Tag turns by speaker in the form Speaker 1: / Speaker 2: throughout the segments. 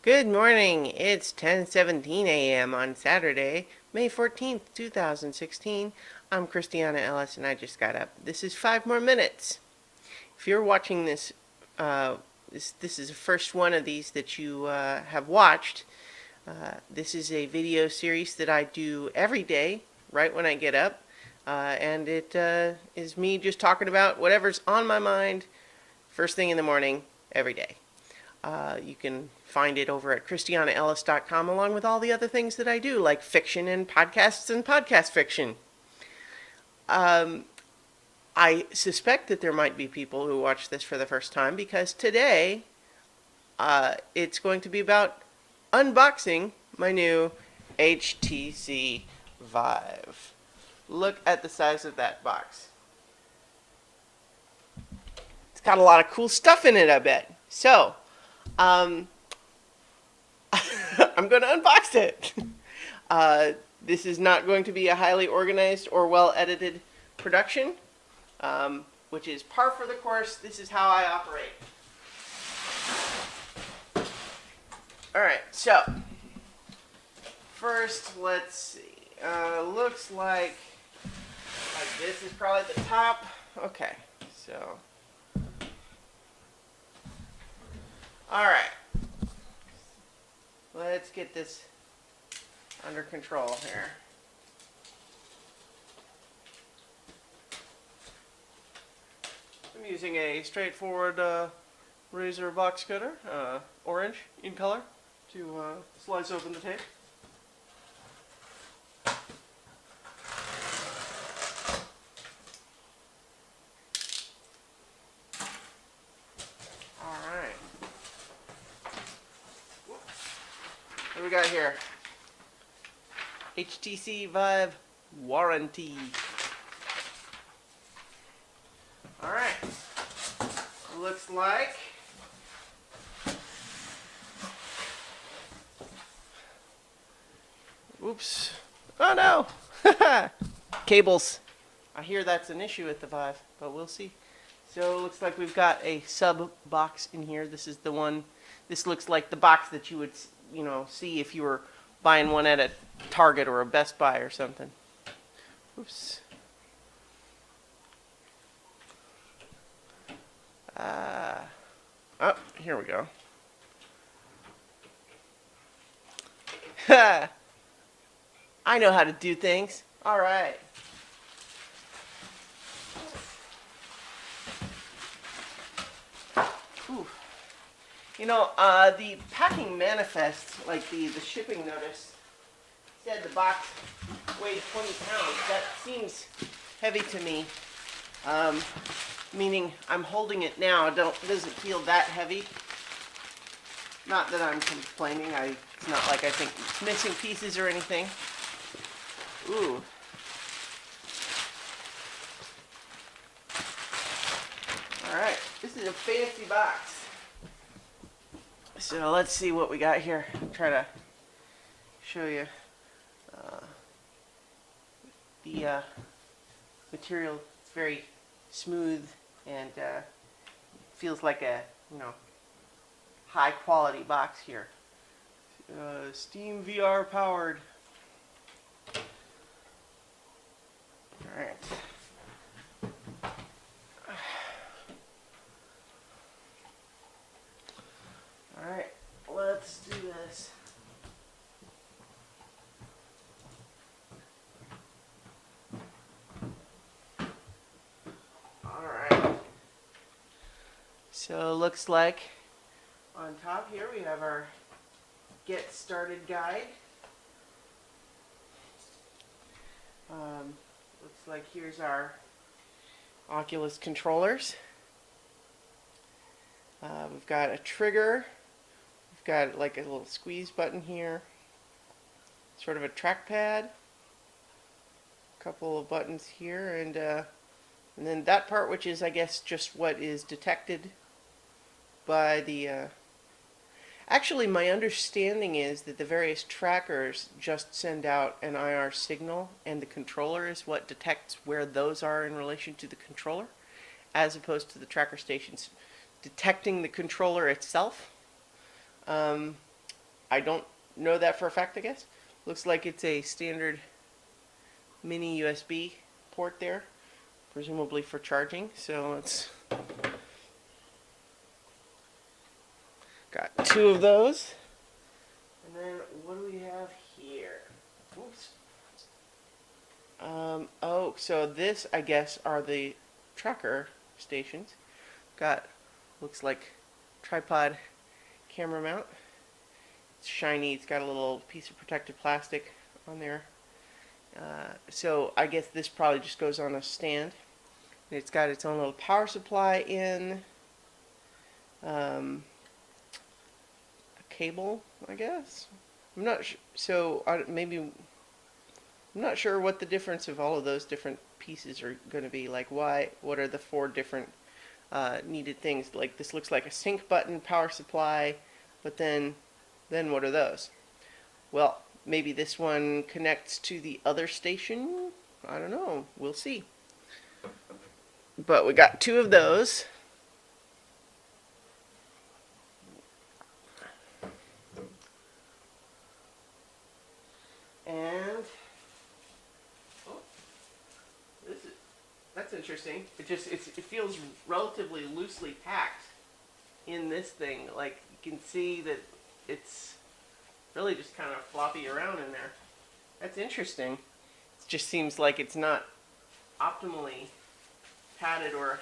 Speaker 1: Good morning. It's 10:17 a.m. on Saturday, May 14th, 2016. I'm Christiana Ellis and I just got up. This is 5 more minutes. If you're watching this, this is the first one of these that you have watched. This is a video series that I do every day, right when I get up. And it is me just talking about whatever's on my mind first thing in the morning every day. You can find it over at christianaellis.com along with all the other things that I do, like fiction and podcast fiction. I suspect that there might be people who watch this for the first time because today it's going to be about unboxing my new HTC Vive. Look at the size of that box. It's got a lot of cool stuff in it, I bet. So, I'm going to unbox it. This is not going to be a highly organized or well edited production, which is par for the course. This is how I operate. Alright, so first let's see. Looks like this is probably the top. Okay, so alright. Let's get this under control here. I'm using a straightforward razor box cutter, orange in color, to slice open the tape. Alright. What do we got here? HTC Vive warranty. Alright. Looks like oops. Oh no! Cables. I hear that's an issue with the Vive, but we'll see. So it looks like we've got a sub box in here. This is the one. This looks like the box that you would, see if you were buying one at a Target or a Best Buy or something. Oops. Oh, here we go. I know how to do things. All right. Ooh. The packing manifest, like the shipping notice, said the box weighed 20 pounds. That seems heavy to me. Meaning I'm holding it now. Doesn't feel that heavy. Not that I'm complaining. It's not like I think it's missing pieces or anything. Ooh. Alright, this is a fancy box. So let's see what we got here. Try to show you the material. It's very smooth and feels like a high quality box here. Steam VR powered. Alright. Alright, let's do this. Alright. So looks like on top here we have our Get Started guide. Looks like here's our Oculus controllers. We've got a trigger. We've got like a little squeeze button here. Sort of a trackpad. A couple of buttons here, and then that part, which is, I guess, just what is detected by the actually, my understanding is that the various trackers just send out an IR signal, and the controller is what detects where those are in relation to the controller, as opposed to the tracker stations detecting the controller itself. I don't know that for a fact, I guess. Looks like it's a standard mini USB port there, presumably for charging. So it's got two of those. And then what do we have here? Oops. Oh, so this, I guess, are the tracker stations. Got, looks like tripod camera mount. It's shiny. It's got a little piece of protective plastic on there. So I guess this probably just goes on a stand. It's got its own little power supply in. A cable, I guess. I'm not sure. So maybe I'm not sure what the difference of all of those different pieces are going to be. Like, why? What are the four different needed things? Like, this looks like a sync button, power supply, but then what are those? Well, maybe this one connects to the other station. I don't know. We'll see. But we got two of those. And that's interesting. It feels relatively loosely packed in this thing. Like, you can see that it's really just kind of floppy around in there. That's interesting. It just seems like it's not optimally padded or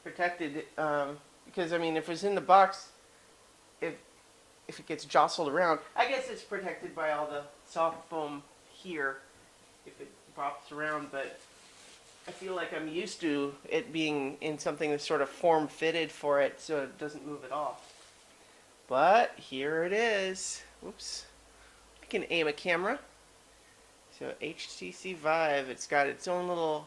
Speaker 1: protected. Because I mean, if it was in the box, if it gets jostled around, I guess it's protected by all the soft foam here if it bops around, but I feel like I'm used to it being in something that's sort of form-fitted for it so it doesn't move at all. But here it is. Whoops. I can aim a camera. So HTC Vive, it's got its own little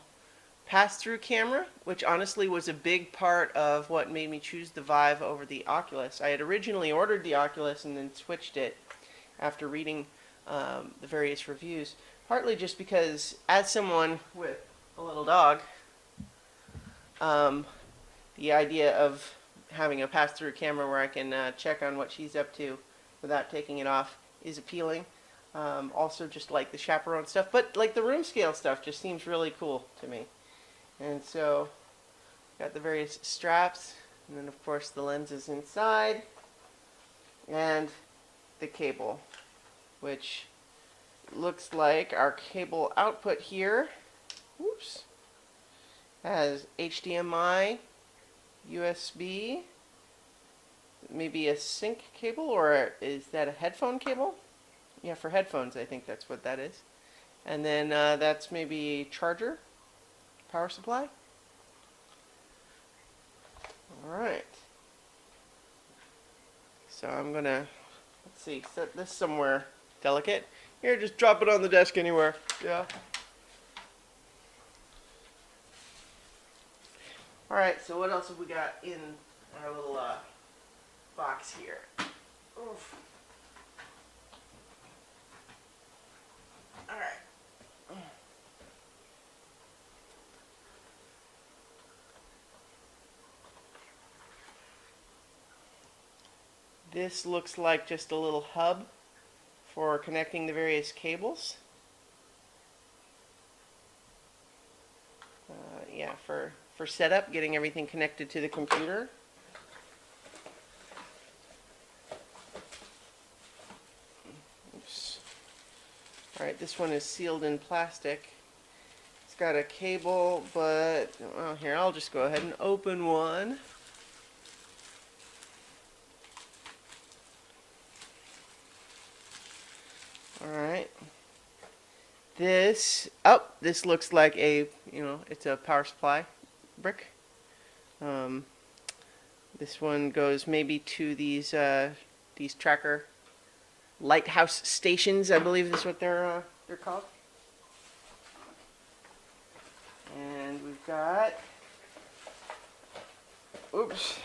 Speaker 1: pass-through camera, which honestly was a big part of what made me choose the Vive over the Oculus. I had originally ordered the Oculus and then switched it after reading the various reviews, partly just because as someone with a little dog, the idea of having a pass-through camera where I can check on what she's up to without taking it off is appealing. Also just like the chaperone stuff, but like the room scale stuff just seems really cool to me. And so, got the various straps, and then of course the lenses inside, and the cable, which looks like our cable output here, whoops, has HDMI, USB, maybe a sync cable, or is that a headphone cable? Yeah, for headphones I think that's what that is. And then that's maybe a charger. Power supply. Alright. So I'm gonna, let's see, set this somewhere delicate. Here, just drop it on the desk anywhere. Yeah. Alright, so what else have we got in our little box here? Oof. Alright. This looks like just a little hub for connecting the various cables. Yeah, for setup, getting everything connected to the computer. Oops. Alright, this one is sealed in plastic. It's got a cable, but well, here, I'll just go ahead and open one. Alright. This looks like a, it's a power supply brick. This one goes maybe to these tracker lighthouse stations, I believe is what they're called. And we've got, oops,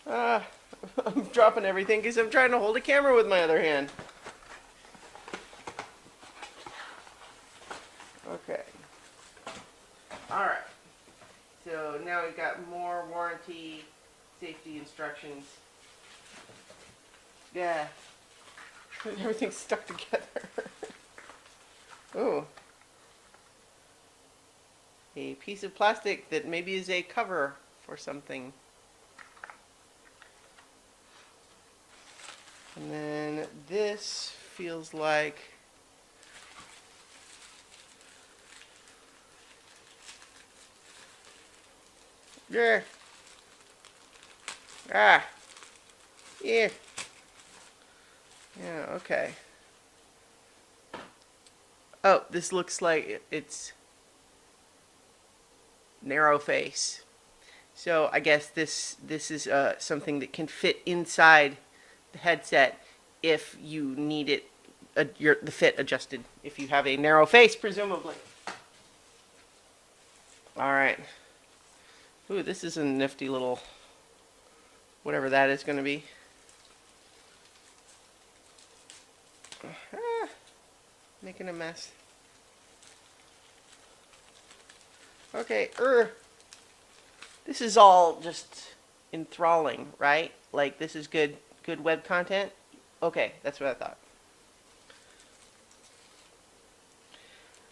Speaker 1: I'm dropping everything because I'm trying to hold a camera with my other hand. Okay. Alright. So now we've got more warranty safety instructions. Yeah. Everything's stuck together. Ooh. A piece of plastic that maybe is a cover for something. And then this feels like yeah. Ah. Yeah. Yeah, okay. Oh, this looks like it's narrow face. So I guess this is something that can fit inside the headset if you need it the fit adjusted if you have a narrow face, presumably. All right. Ooh, this is a nifty little whatever that is going to be. Ah, making a mess. Okay, this is all just enthralling, right? Like this is good web content. Okay, that's what I thought.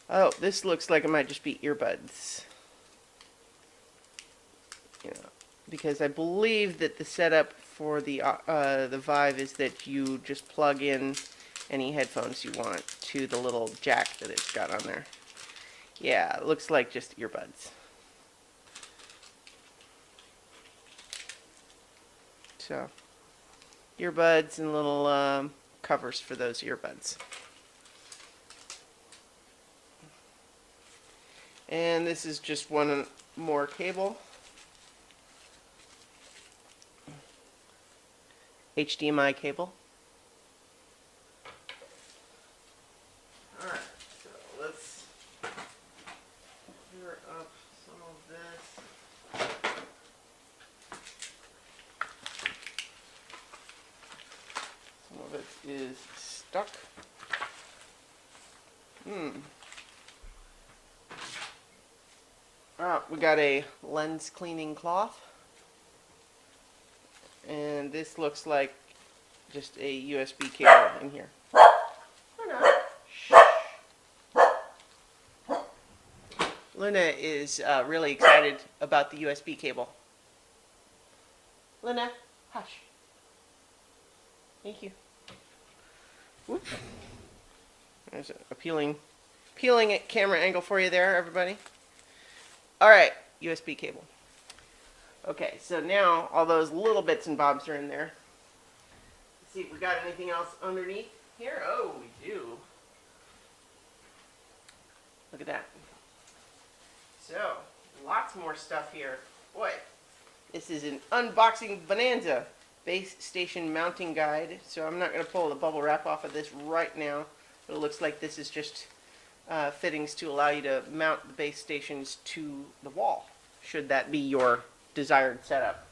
Speaker 1: Oh, this looks like it might just be earbuds. You know, because I believe that the setup for the Vive is that you just plug in any headphones you want to the little jack that it's got on there. Yeah, it looks like just earbuds. So, earbuds and little covers for those earbuds. And this is just one more cable. HDMI cable. Alright, so let's clear up some of this. Some of it is stuck. We got a lens cleaning cloth. And this looks like just a USB cable in here. Luna is really excited about the USB cable. Luna, hush. Thank you. Whoop. There's an appealing camera angle for you there, everybody. All right, USB cable. Okay, so now all those little bits and bobs are in there. Let's see if we got anything else underneath here. Oh, we do. Look at that. So, lots more stuff here. Boy, this is an unboxing bonanza. Base station mounting guide. So I'm not going to pull the bubble wrap off of this right now. But it looks like this is just fittings to allow you to mount the base stations to the wall, should that be your desired setup.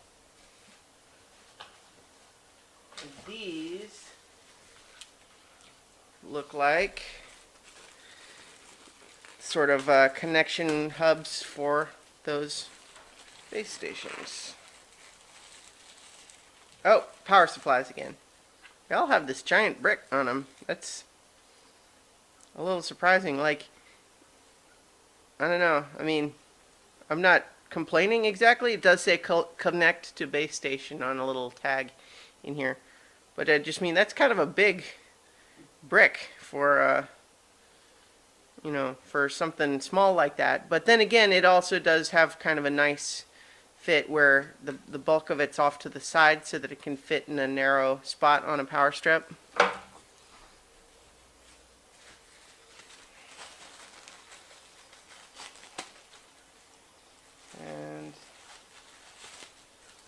Speaker 1: And these look like sort of connection hubs for those base stations. Oh, power supplies again. They all have this giant brick on them. That's a little surprising. Like, I don't know. I mean, I'm not complaining exactly. It does say connect to base station on a little tag in here. But I just mean that's kind of a big brick for you know, for something small like that. But then again, it also does have kind of a nice fit where the bulk of it's off to the side so that it can fit in a narrow spot on a power strip. And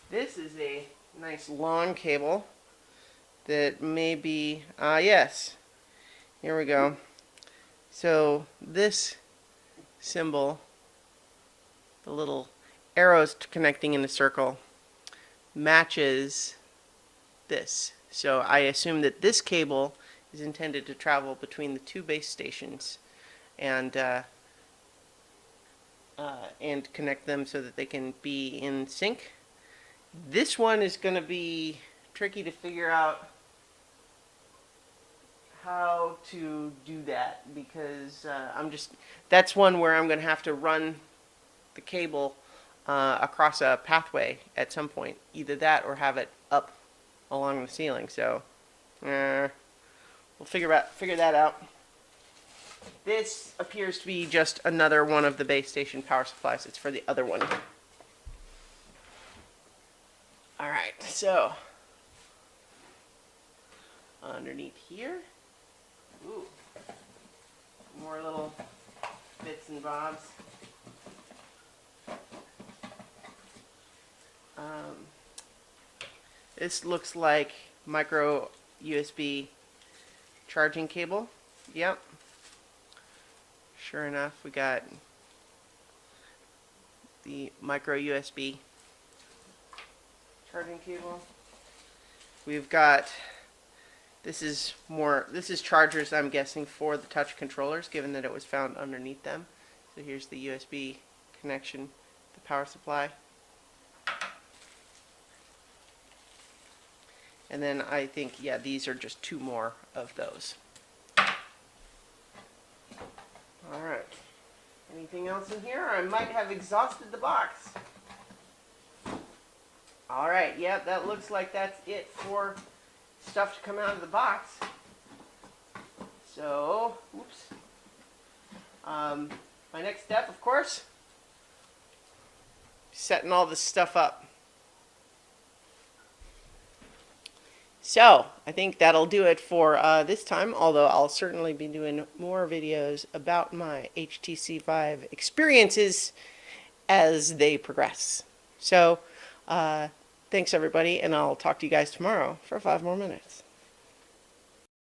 Speaker 1: this is a nice long cable that may be, yes, here we go. So this symbol, the little arrows connecting in a circle, matches this. So I assume that this cable is intended to travel between the two base stations and connect them so that they can be in sync. This one is going to be tricky to figure out how to do that, because that's one where I'm going to have to run the cable across a pathway at some point. Either that or have it up along the ceiling. So we'll figure that out. This appears to be just another one of the base station power supplies. It's for the other one. Alright, so underneath here, ooh, more little bits and bobs. This looks like micro USB charging cable. Yep. Sure enough, we got the micro USB charging cable. We've got, this is chargers, I'm guessing, for the touch controllers, given that it was found underneath them. So here's the USB connection, the power supply. And then I think, yeah, these are just two more of those. Alright. Anything else in here? I might have exhausted the box. Alright, yeah, that looks like that's it for stuff to come out of the box. So, oops. My next step, of course, setting all this stuff up. So, I think that'll do it for this time, although I'll certainly be doing more videos about my HTC Vive experiences as they progress. So, thanks everybody, and I'll talk to you guys tomorrow for 5 more minutes.